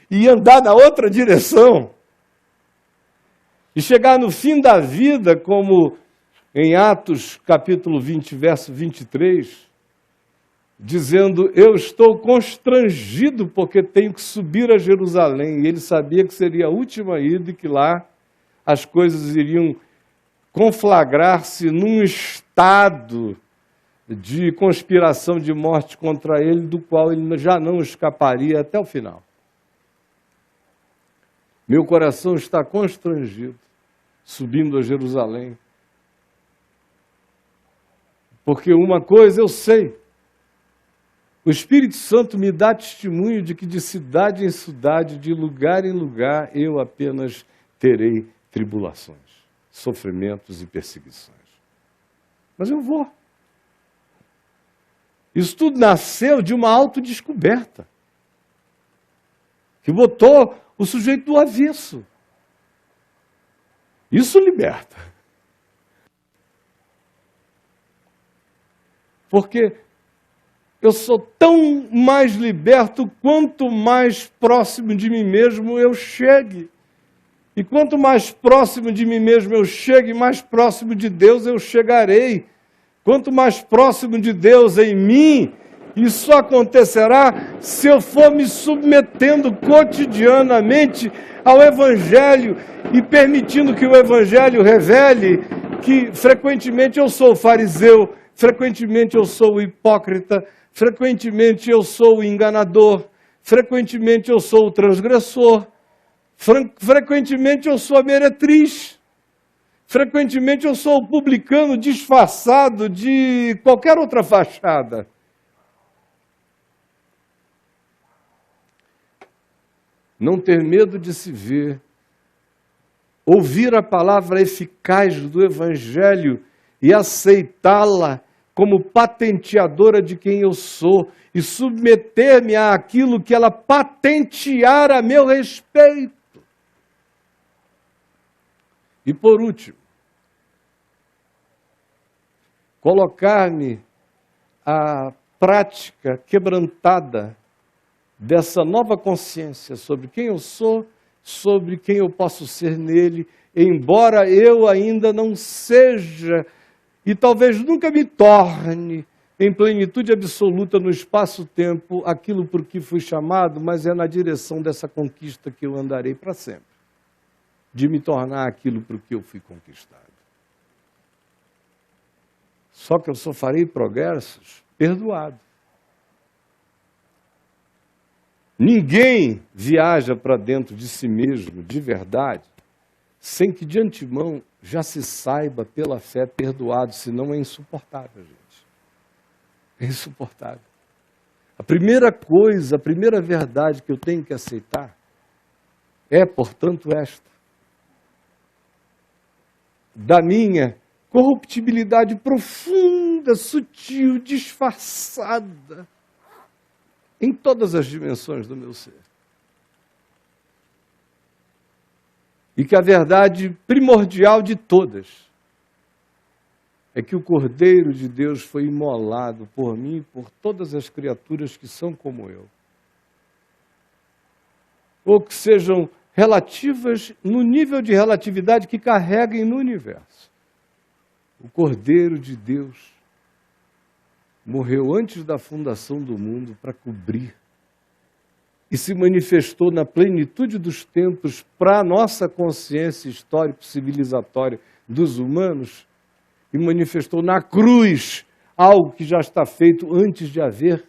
e andar na outra direção, e chegar no fim da vida, como em Atos capítulo 20, verso 23, dizendo: eu estou constrangido porque tenho que subir a Jerusalém. E ele sabia que seria a última ida e que lá as coisas iriam conflagrar-se num estado de conspiração de morte contra ele, do qual ele já não escaparia até o final. Meu coração está constrangido, subindo a Jerusalém. Porque uma coisa eu sei, o Espírito Santo me dá testemunho de que de cidade em cidade, de lugar em lugar, eu apenas terei tribulações, sofrimentos e perseguições. Mas eu vou. Isso tudo nasceu de uma autodescoberta, que botou o sujeito do avesso. Isso liberta. Porque eu sou tão mais liberto quanto mais próximo de mim mesmo eu chegue. E quanto mais próximo de mim mesmo eu chegue, mais próximo de Deus eu chegarei. Quanto mais próximo de Deus em mim, isso acontecerá se eu for me submetendo cotidianamente ao Evangelho e permitindo que o Evangelho revele que frequentemente eu sou fariseu, frequentemente eu sou hipócrita, frequentemente eu sou enganador, frequentemente eu sou transgressor, frequentemente eu sou a meretriz. Frequentemente eu sou o publicano disfarçado de qualquer outra fachada. não ter medo de se ver, ouvir a palavra eficaz do Evangelho e aceitá-la como patenteadora de quem eu sou e submeter-me àquilo que ela patentear a meu respeito. E por último, colocar-me à prática quebrantada dessa nova consciência sobre quem eu sou, sobre quem eu posso ser nele, embora eu ainda não seja e talvez nunca me torne em plenitude absoluta no espaço-tempo aquilo por que fui chamado, mas é na direção dessa conquista que eu andarei para sempre, de me tornar aquilo por que eu fui conquistado. Só que eu só farei progressos perdoado. Ninguém viaja para dentro de si mesmo, de verdade, sem que de antemão já se saiba pela fé perdoado, senão é insuportável, gente. É insuportável. A primeira coisa, a primeira verdade que eu tenho que aceitar é, portanto, esta. Da minha corruptibilidade profunda, sutil, disfarçada, em todas as dimensões do meu ser. E que a verdade primordial de todas é que o Cordeiro de Deus foi imolado por mim e por todas as criaturas que são como eu. Ou que sejam relativas no nível de relatividade que carreguem no universo. O Cordeiro de Deus morreu antes da fundação do mundo para cobrir e se manifestou na plenitude dos tempos para a nossa consciência histórico-civilizatória dos humanos e manifestou na cruz algo que já está feito antes de haver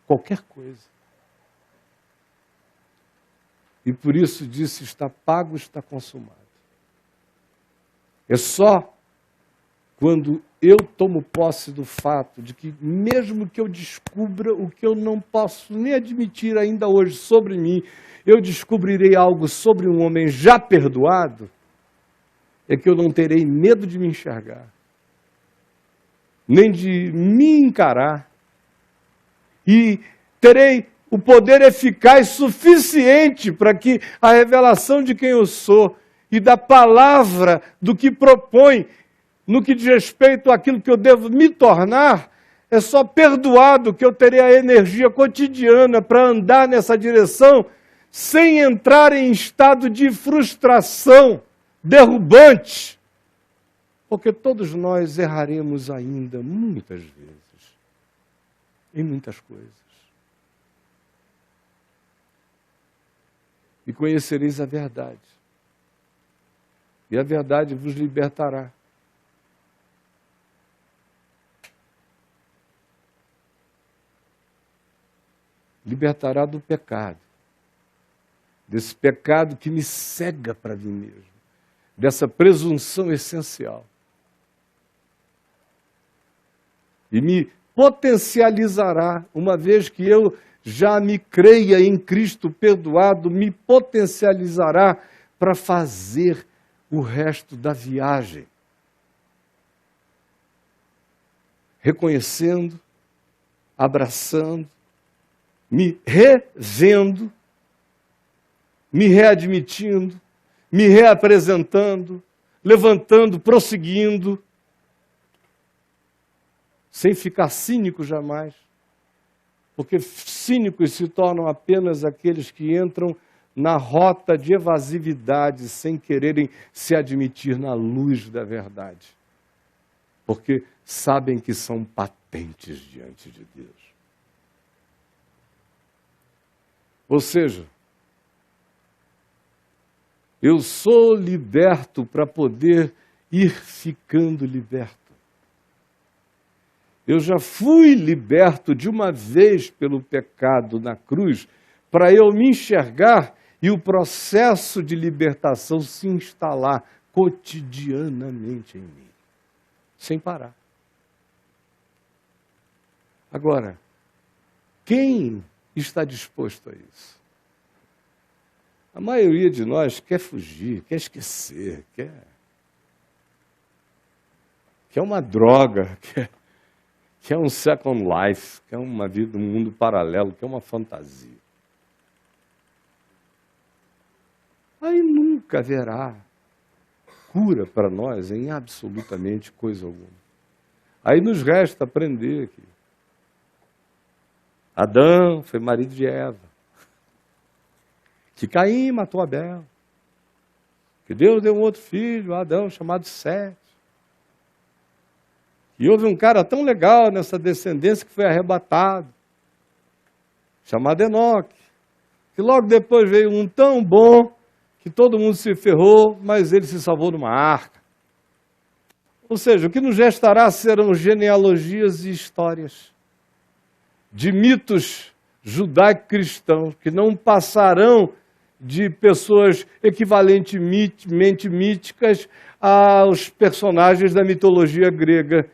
qualquer coisa. E por isso disse, está pago, está consumado. É só quando eu tomo posse do fato de que, mesmo que eu descubra o que eu não posso nem admitir ainda hoje sobre mim, eu descobrirei algo sobre um homem já perdoado, é que eu não terei medo de me enxergar, nem de me encarar, e terei o poder eficaz suficiente para que a revelação de quem eu sou e da palavra do que propõe no que diz respeito àquilo que eu devo me tornar, é só perdoado que eu terei a energia cotidiana para andar nessa direção sem entrar em estado de frustração derrubante. Porque todos nós erraremos ainda muitas vezes, em muitas coisas. E conhecereis a verdade. E a verdade vos libertará. Libertará do pecado, desse pecado que me cega para mim mesmo, dessa presunção essencial. E me potencializará, uma vez que eu já me creia em Cristo perdoado, me potencializará para fazer o resto da viagem. Reconhecendo, abraçando, me revendo, me readmitindo, me reapresentando, levantando, prosseguindo, sem ficar cínico jamais, porque cínicos se tornam apenas aqueles que entram na rota de evasividade sem quererem se admitir na luz da verdade, porque sabem que são patentes diante de Deus. Ou seja, eu sou liberto para poder ir ficando liberto. Eu já fui liberto de uma vez pelo pecado na cruz, para eu me enxergar e o processo de libertação se instalar cotidianamente em mim, sem parar. Agora, quem está disposto a isso? A maioria de nós quer fugir, quer esquecer, quer uma droga, quer um second life, quer uma vida, um mundo paralelo, quer uma fantasia. Aí nunca haverá cura para nós em absolutamente coisa alguma. Aí nos resta aprender que Adão foi marido de Eva, que Caim matou Abel, que Deus deu um outro filho, Adão, chamado Sete. E houve um cara tão legal nessa descendência que foi arrebatado, chamado Enoque, que logo depois veio um tão bom que todo mundo se ferrou, mas ele se salvou numa arca. Ou seja, o que nos restará serão genealogias e histórias de mitos judaico-cristãos que não passarão de pessoas equivalentemente míticas aos personagens da mitologia grega.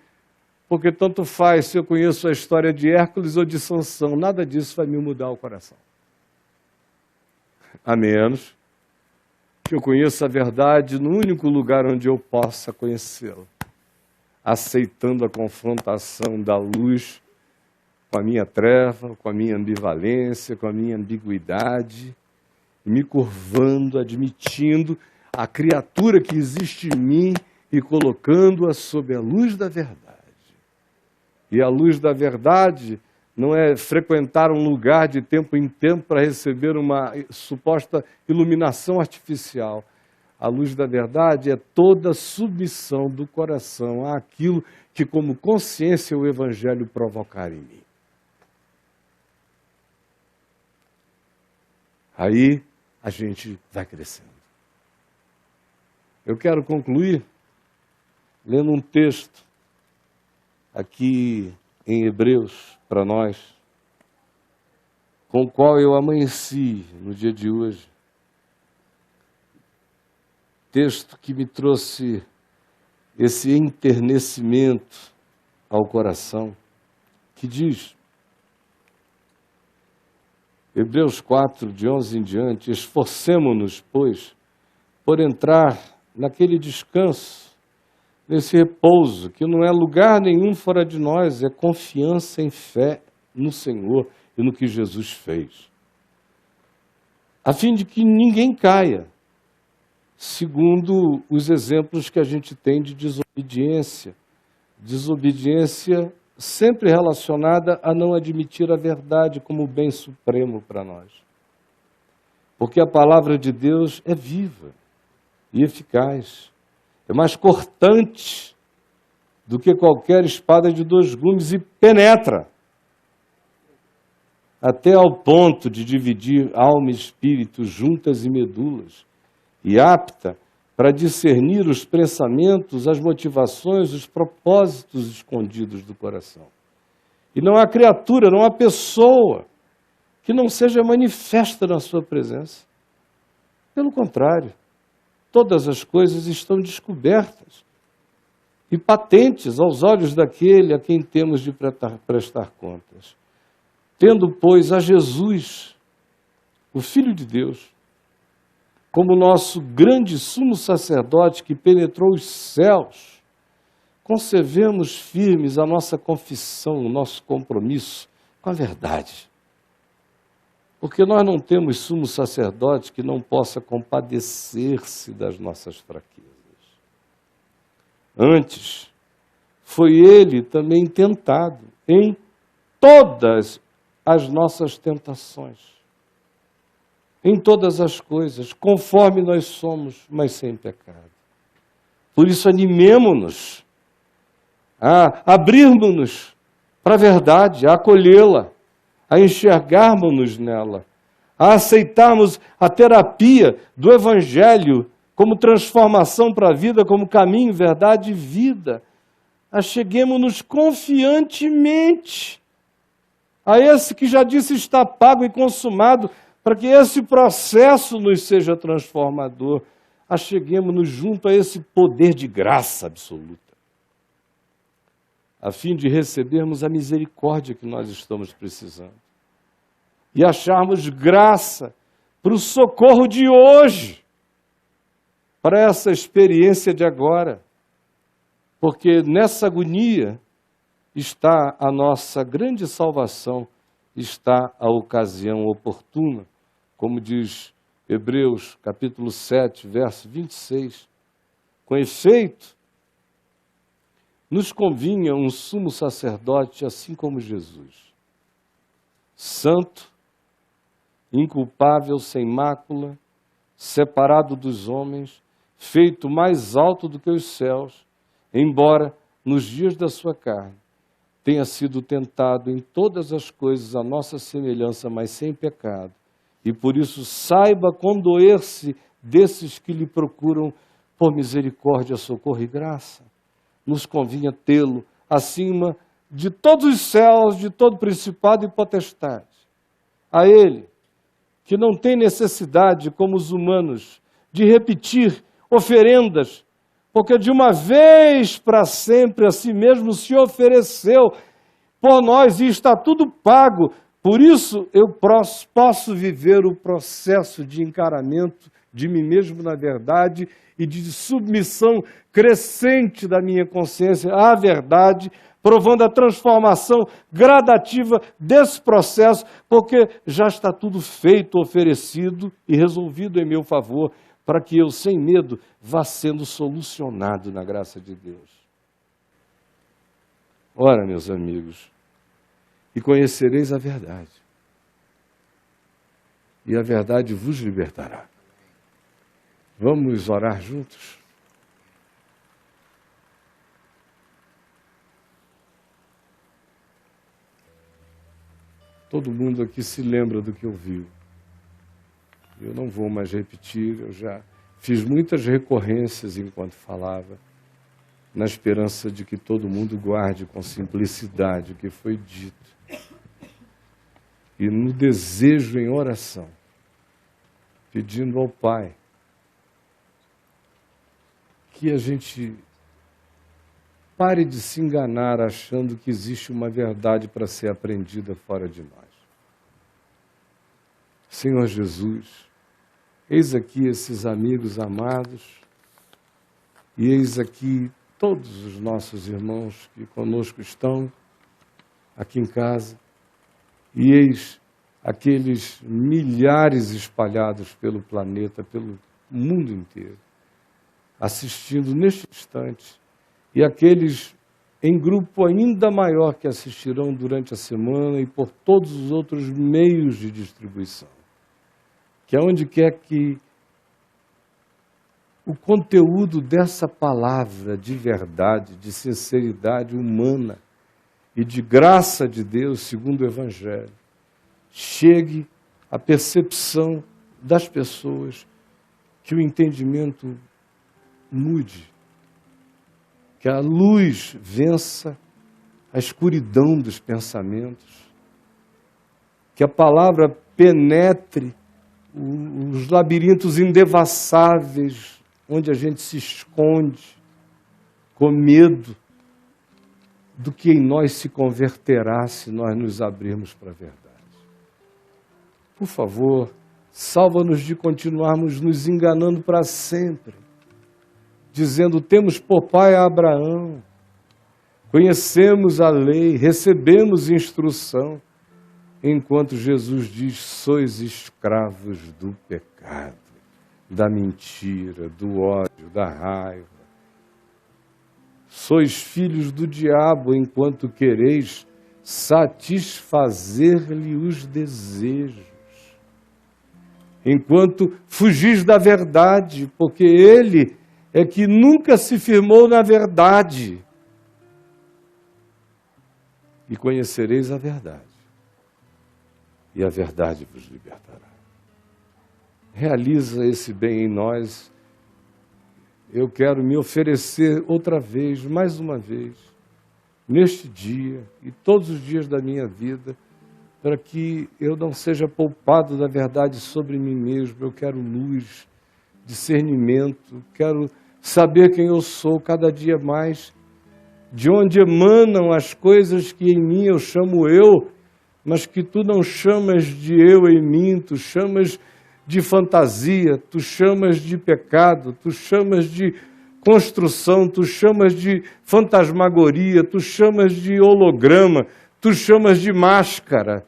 Porque tanto faz se eu conheço a história de Hércules ou de Sansão, nada disso vai me mudar o coração. A menos que eu conheça a verdade no único lugar onde eu possa conhecê-la, aceitando a confrontação da luz com a minha treva, com a minha ambivalência, com a minha ambiguidade, me curvando, admitindo a criatura que existe em mim e colocando-a sob a luz da verdade. E a luz da verdade não é frequentar um lugar de tempo em tempo para receber uma suposta iluminação artificial. A luz da verdade é toda submissão do coração àquilo que, como consciência, o Evangelho provocar em mim. Aí a gente vai crescendo. Eu quero concluir lendo um texto aqui em Hebreus para nós, com o qual eu amanheci no dia de hoje. Texto que me trouxe esse enternecimento ao coração, que diz, Hebreus 4, de 11 em diante, esforcemo-nos, pois, por entrar naquele descanso, nesse repouso, que não é lugar nenhum fora de nós, é confiança em fé no Senhor e no que Jesus fez. A fim de que ninguém caia, segundo os exemplos que a gente tem de desobediência. Desobediência sempre relacionada a não admitir a verdade como bem supremo para nós. Porque a palavra de Deus é viva e eficaz. É mais cortante do que qualquer espada de 2 gumes e penetra até ao ponto de dividir alma e espírito, juntas e medulas, e apta para discernir os pensamentos, as motivações, os propósitos escondidos do coração. E não há criatura, não há pessoa que não seja manifesta na sua presença. Pelo contrário, todas as coisas estão descobertas e patentes aos olhos daquele a quem temos de prestar contas. Tendo, pois, a Jesus, o Filho de Deus, como nosso grande sumo sacerdote que penetrou os céus, conservemos firmes a nossa confissão, o nosso compromisso com a verdade. Porque nós não temos sumo sacerdote que não possa compadecer-se das nossas fraquezas. Antes, foi ele também tentado em todas as nossas tentações, em todas as coisas, conforme nós somos, mas sem pecado. Por isso, animemo-nos a abrirmos-nos para a verdade, a acolhê-la, a enxergarmos-nos nela, a aceitarmos a terapia do Evangelho como transformação para a vida, como caminho, verdade e vida. Acheguemo-nos confiantemente a esse que já disse está pago e consumado, para que esse processo nos seja transformador. Acheguemo-nos junto a esse poder de graça absoluta, a fim de recebermos a misericórdia que nós estamos precisando e acharmos graça para o socorro de hoje, para essa experiência de agora. Porque nessa agonia está a nossa grande salvação, está a ocasião oportuna, como diz Hebreus capítulo 7, verso 26. Com efeito, nos convinha um sumo sacerdote assim como Jesus, santo, inculpável, sem mácula, separado dos homens, feito mais alto do que os céus, embora nos dias da sua carne tenha sido tentado em todas as coisas à nossa semelhança, mas sem pecado. E por isso saiba condoer-se desses que lhe procuram por misericórdia, socorro e graça. Nos convinha tê-lo acima de todos os céus, de todo principado e potestade. A ele, que não tem necessidade, como os humanos, de repetir oferendas, porque de uma vez para sempre a si mesmo se ofereceu por nós e está tudo pago. Por isso eu posso viver o processo de encaramento de mim mesmo na verdade e de submissão crescente da minha consciência à verdade, provando a transformação gradativa desse processo, porque já está tudo feito, oferecido e resolvido em meu favor, para que eu, sem medo, vá sendo solucionado na graça de Deus. Ora, meus amigos, e conhecereis a verdade, e a verdade vos libertará. Vamos orar juntos? Todo mundo aqui se lembra do que ouviu. Eu não vou mais repetir, eu já fiz muitas recorrências enquanto falava, na esperança de que todo mundo guarde com simplicidade o que foi dito. E no desejo em oração, pedindo ao Pai que a gente pare de se enganar achando que existe uma verdade para ser aprendida fora de nós. Senhor Jesus, eis aqui esses amigos amados e eis aqui todos os nossos irmãos que conosco estão, aqui em casa, e eis aqueles milhares espalhados pelo planeta, pelo mundo inteiro, assistindo neste instante, e aqueles em grupo ainda maior que assistirão durante a semana e por todos os outros meios de distribuição. Que aonde quer que o conteúdo dessa palavra de verdade, de sinceridade humana e de graça de Deus, segundo o Evangelho, chegue à percepção das pessoas, que o entendimento mude, que a luz vença a escuridão dos pensamentos, que a palavra penetre os labirintos indevassáveis onde a gente se esconde com medo do que em nós se converterá se nós nos abrirmos para a verdade. Por favor, salva-nos de continuarmos nos enganando para sempre, dizendo, temos por pai a Abraão, conhecemos a lei, recebemos instrução, enquanto Jesus diz, sois escravos do pecado, da mentira, do ódio, da raiva. Sois filhos do diabo, enquanto quereis satisfazer-lhe os desejos. Enquanto fugis da verdade, porque ele é que nunca se firmou na verdade. E conhecereis a verdade, e a verdade vos libertará. Realiza esse bem em nós. Eu quero me oferecer outra vez, mais uma vez, neste dia e todos os dias da minha vida, para que eu não seja poupado da verdade sobre mim mesmo. Eu quero luz, discernimento, quero saber quem eu sou cada dia mais, de onde emanam as coisas que em mim eu chamo eu, mas que tu não chamas de eu em mim, tu chamas de fantasia, tu chamas de pecado, tu chamas de construção, tu chamas de fantasmagoria, tu chamas de holograma, tu chamas de máscara.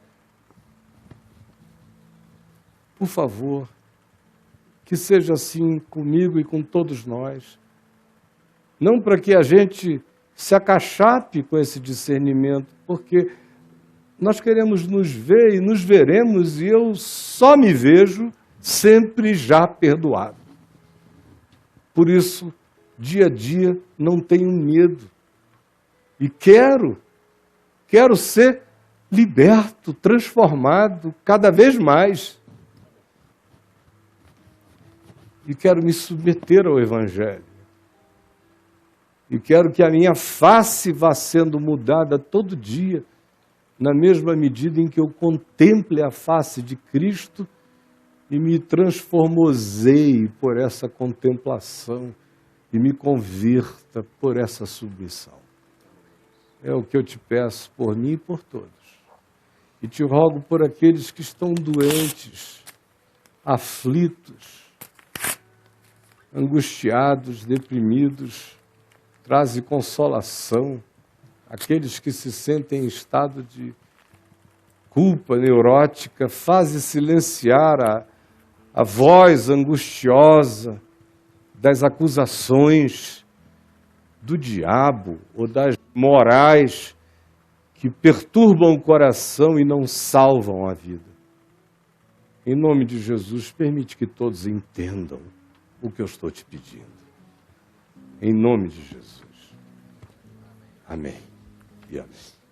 Por favor, que seja assim comigo e com todos nós. Não para que a gente se acachape com esse discernimento, porque nós queremos nos ver e nos veremos, e eu só me vejo sempre já perdoado. Por isso, dia a dia, não tenho medo. E quero ser liberto, transformado cada vez mais. E quero me submeter ao Evangelho. E quero que a minha face vá sendo mudada todo dia, na mesma medida em que eu contemple a face de Cristo e me transformosei por essa contemplação e me convirta por essa submissão. É o que eu te peço por mim e por todos. E te rogo por aqueles que estão doentes, aflitos, angustiados, deprimidos. Traze consolação àqueles que se sentem em estado de culpa neurótica. Faze silenciar a voz angustiosa das acusações do diabo ou das morais que perturbam o coração e não salvam a vida. Em nome de Jesus, permite que todos entendam o que eu estou te pedindo. Em nome de Jesus. Amém e amém.